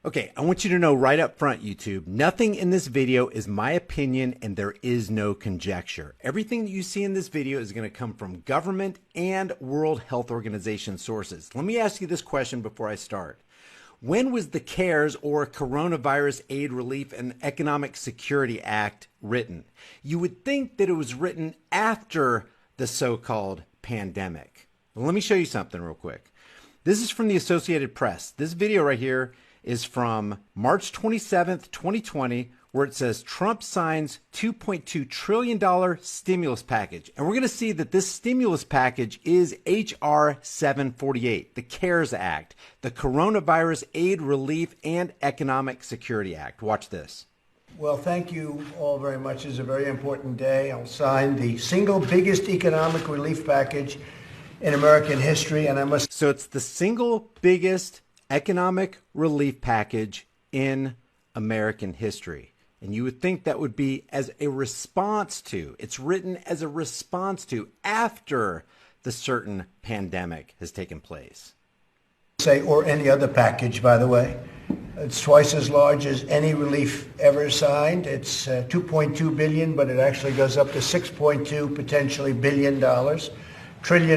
Okay, I want you to know right up front, YouTube, nothing in this video is my opinion and there is no conjecture. Everything that you see in this video is going to come from government and World Health Organization sources. Let me ask you this question before I start. When was the CARES or Coronavirus Aid, Relief, and Economic Security Act written? You would think that it was written after the so-called pandemic. Well, let me show you something real quick. This is from the Associated Press. This video right here is from March 27th, 2020, where it says Trump signs $2.2 trillion stimulus package. And we're going to see that this stimulus package is H.R. 748, the CARES Act, the Coronavirus Aid, Relief, and Economic Security Act. Watch this. Well, thank you all very much. It's a very important day. I'll sign the single biggest economic relief package in American history, and I must... So it's the single biggest economic relief package in American history. And you would think that would be as a response to, it's written as a response to after the certain pandemic has taken place. Say, or any other package, by the way. It's twice as large as any relief ever signed. It's $2.2 billion, but it actually goes up to $6.2 potentially trillion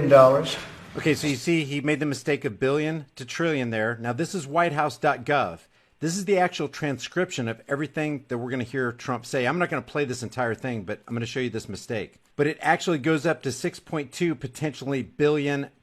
dollars. Okay, so you see he made the mistake of billion to trillion there. Now this is whitehouse.gov. This is the actual transcription of everything that we're going to hear Trump say. I'm not going to play this entire thing, but I'm going to show you this mistake. But it actually goes up to 6.2 potentially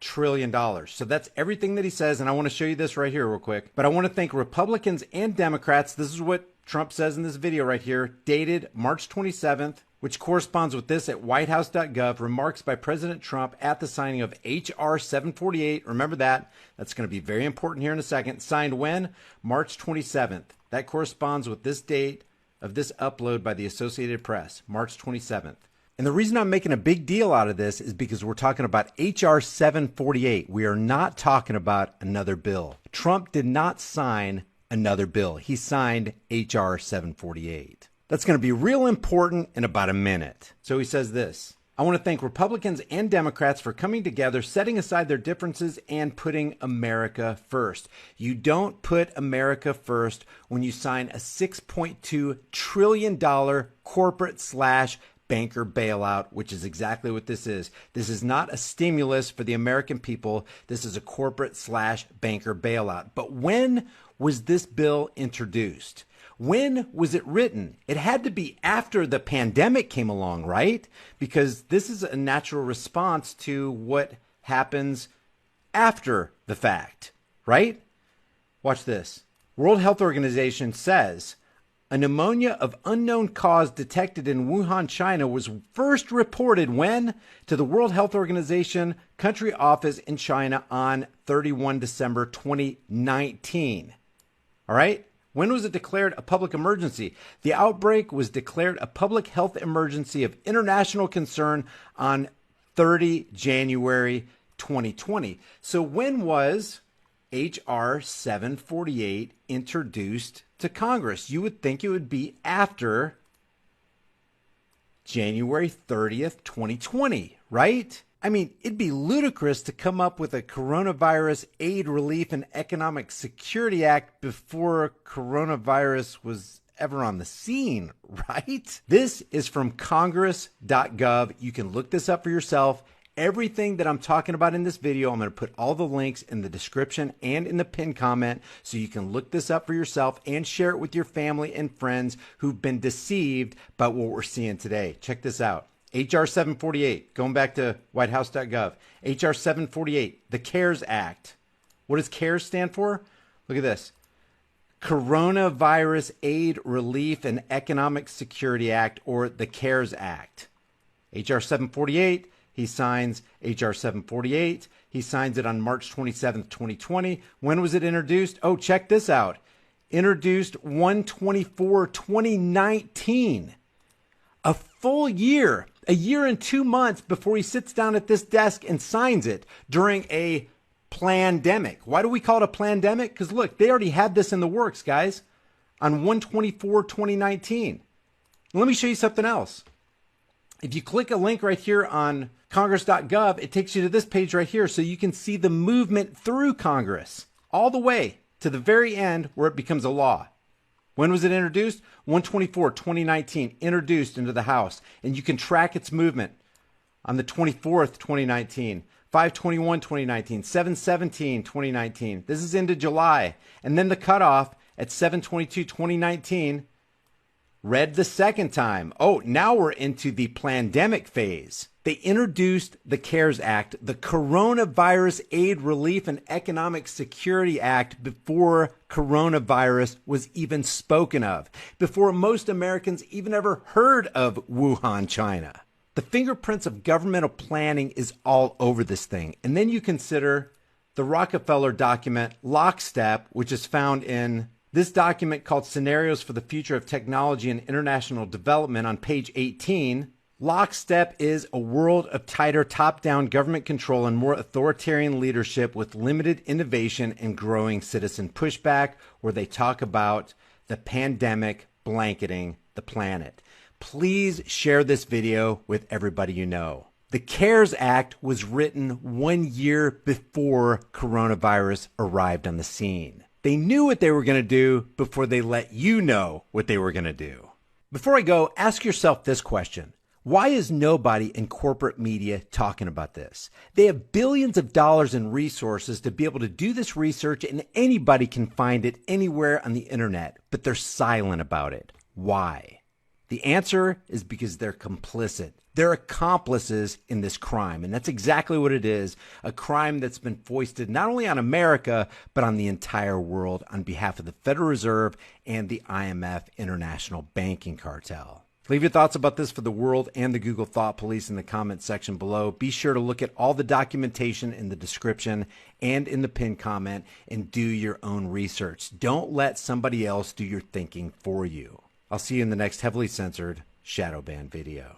trillion dollars. So that's everything that he says, and I want to show you this right here real quick. But I want to thank Republicans and Democrats. This is what Trump says in this video right here, dated March 27th, which corresponds with this at whitehouse.gov, remarks by President Trump at the signing of H.R. 748. Remember that. That's going to be very important here in a second. Signed when? March 27th. That corresponds with this date of this upload by the Associated Press, March 27th. And the reason I'm making a big deal out of this is because we're talking about H.R. 748. We are not talking about another bill. Trump did not sign another bill. He signed H.R. 748. That's going to be real important in about a minute. So he says this. I want to thank Republicans and Democrats for coming together, setting aside their differences and putting America first. You don't put America first when you sign a $6.2 trillion corporate/banker bailout, which is exactly what this is. This is not a stimulus for the American people. This is a corporate/banker bailout. But when was this bill introduced? When was it written? It had to be after the pandemic came along, right? Because this is a natural response to what happens after the fact, right? Watch this. World Health Organization says a pneumonia of unknown cause detected in Wuhan, China was first reported when? To the World Health Organization country office in China on 31 December 2019. All right? When was it declared a public emergency? The outbreak was declared a public health emergency of international concern on 30 January 2020. So when was H.R. 748 introduced to Congress? You would think it would be after January 30th, 2020, right? I mean, it'd be ludicrous to come up with a Coronavirus Aid, Relief, and Economic Security Act before coronavirus was ever on the scene, right? This is from congress.gov. You can look this up for yourself. Everything that I'm talking about in this video, I'm going to put all the links in the description and in the pinned comment so you can look this up for yourself and share it with your family and friends who've been deceived by what we're seeing today. Check this out. H.R. 748, going back to whitehouse.gov. H.R. 748, the CARES Act. What does CARES stand for? Look at this. Coronavirus Aid, Relief, and Economic Security Act, or the CARES Act. H.R. 748, he signs H.R. 748. He signs it on March 27th, 2020. When was it introduced? Oh, check this out. Introduced 1/24/2019. A full year, a year and 2 months before he sits down at this desk and signs it during a plandemic. Why do we call it a plandemic? Because look, they already had this in the works, guys, on 1/24/2019. Let me show you something else. If you click a link right here on congress.gov, it takes you to this page right here so you can see the movement through Congress all the way. to the very end where it becomes a law. When was it introduced? 1/24/2019, introduced into the House, and you can track its movement on the 24th, 2019, 5/21/2019, 7/17/2019. This is into July, and then the cutoff at 7/22/2019. Read the second time. Oh, now we're into the plandemic phase. They introduced the CARES Act, the Coronavirus Aid, Relief, and Economic Security Act, before coronavirus was even spoken of, before most Americans even ever heard of Wuhan, China. The fingerprints of governmental planning is all over this thing. And then you consider the Rockefeller document, Lockstep, which is found in this document called Scenarios for the Future of Technology and International Development on page 18. Lockstep is a world of tighter top-down government control and more authoritarian leadership with limited innovation and growing citizen pushback, where they talk about the pandemic blanketing the planet. Please share this video with everybody you know. The CARES Act was written 1 year before coronavirus arrived on the scene. They knew what they were going to do before they let you know what they were going to do. Before I go, ask yourself this question. Why is nobody in corporate media talking about this? They have billions of dollars in resources to be able to do this research, and anybody can find it anywhere on the internet, but they're silent about it. Why? The answer is because they're complicit. They're accomplices in this crime, and that's exactly what it is, a crime that's been foisted not only on America, but on the entire world on behalf of the Federal Reserve and the IMF International Banking Cartel. Leave your thoughts about this for the world and the Google Thought Police in the comments section below. Be sure to look at all the documentation in the description and in the pinned comment and do your own research. Don't let somebody else do your thinking for you. I'll see you in the next heavily censored shadow ban video.